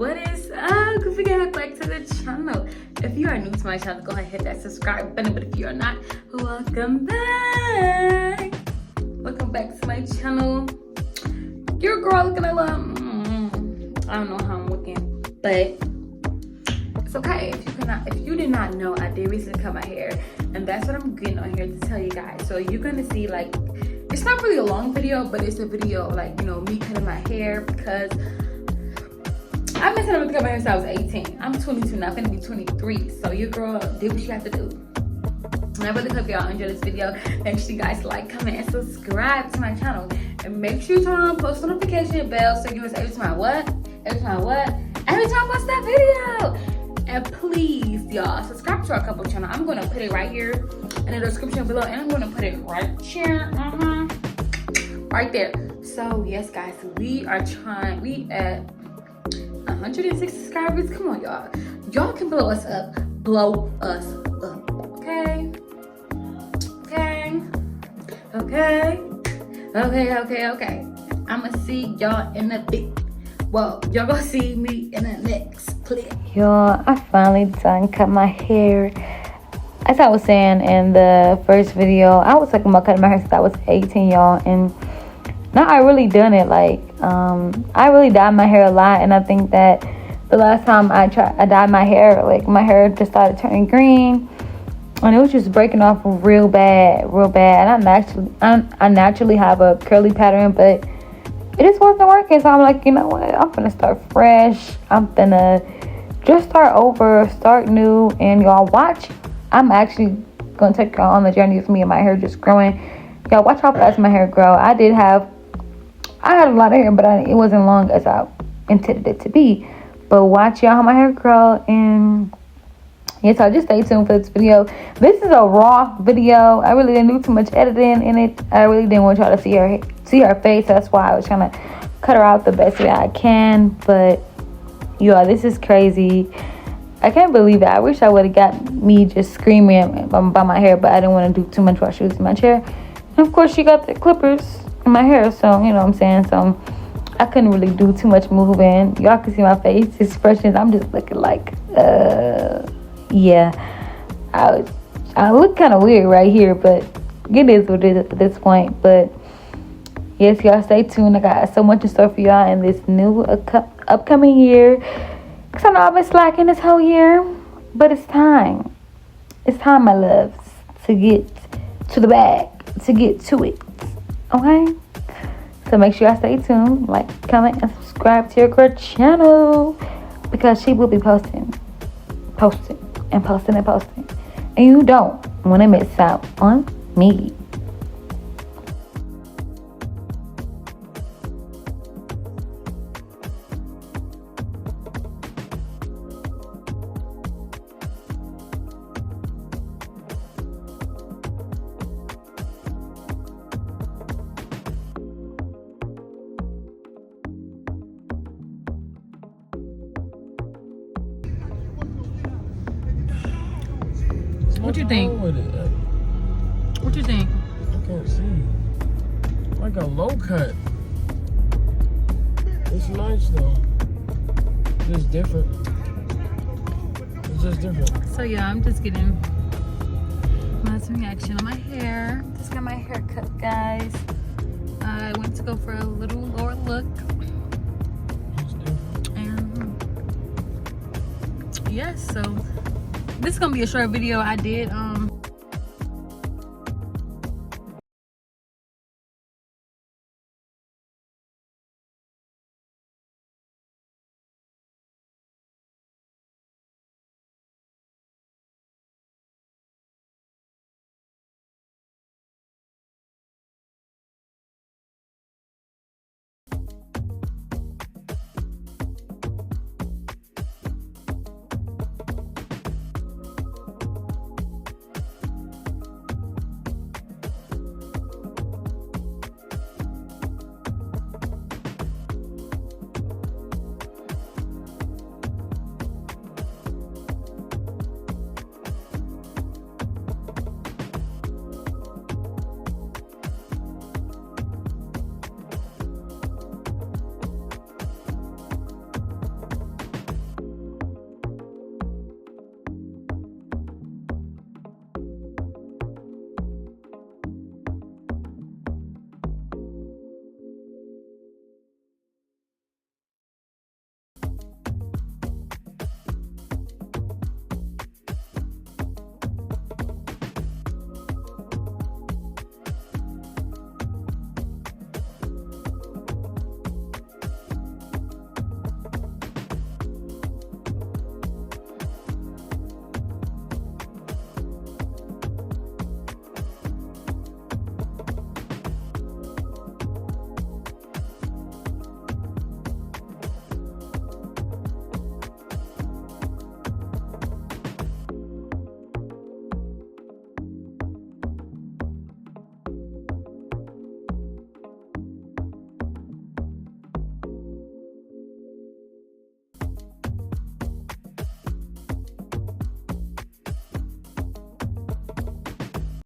What is up? If you get back to the channel, if you are new to my channel, go ahead and hit that subscribe button. But if you are not, welcome back. Welcome back to my channel. Your girl looking a little, I don't know how I'm looking, but it's okay. If you did not know, I did recently cut my hair, and that's what I'm getting on here to tell you guys. So you're gonna see, like, it's not really a long video, but it's a video like, you know, me cutting my hair, because I've been telling them to cut my hair since I was 18. I'm 22 now, I'm gonna be 23. So your girl did what she had to do. And I really hope y'all enjoy this video. Make sure you guys like, comment, and subscribe to my channel. And make sure you turn on post notification bell so you know every time I post that video. And please, y'all, subscribe to our couple channel. I'm gonna put it right here in the description below, and I'm gonna put it right here, right there. So yes, guys, we at 106 subscribers. Come on, y'all can blow us up, okay. I'ma see y'all in a bit. Well, y'all gonna see me in the next clip. Y'all, I finally done cut my hair. As I was saying in the first video, I was talking about cutting my hair since I was 18, y'all, and now I really done it. Like, I really dyed my hair a lot, and I think that the last time I dyed my hair, like, my hair just started turning green, and it was just breaking off real bad. And I naturally have a curly pattern, but it just wasn't working. So I'm like, you know what? I'm gonna start fresh. I'm gonna just start over, start new, and y'all watch. I'm actually gonna take y'all on the journey of me and my hair just growing. Y'all watch how fast my hair grow. I had a lot of hair, but it wasn't long as I intended it to be. But watch y'all how my hair grow, and yeah, so just stay tuned for this video. This is a raw video. I really didn't do too much editing in it. I really didn't want y'all to see her face. That's why I was trying to cut her out the best way I can. But y'all, this is crazy. I can't believe it. I wish I would have got me just screaming about my hair, but I didn't want to do too much while she was in my chair. And of course, she got the clippers in my hair, so you know what I'm saying. So I couldn't really do too much moving. Y'all can see my face expressions. I'm just looking like, yeah. I look kind of weird right here, but it is what it is at this point. But yes, y'all, stay tuned. I got so much in store for y'all in this new upcoming year. Because I know I've been slacking this whole year, but it's time. It's time, my loves, to get to the bag, to get to it. Okay? So make sure y'all stay tuned. Like, comment, and subscribe to your girl channel, because she will be posting. And you don't want to miss out on me. What you think? What you think? I can't see. Like a low cut. It's nice though. It's different. It's just different. So yeah, I'm just getting my reaction on my hair. Just got my hair cut, guys. I went to go for a little lower look. It's different. And yes, so this is gonna be a short video. I did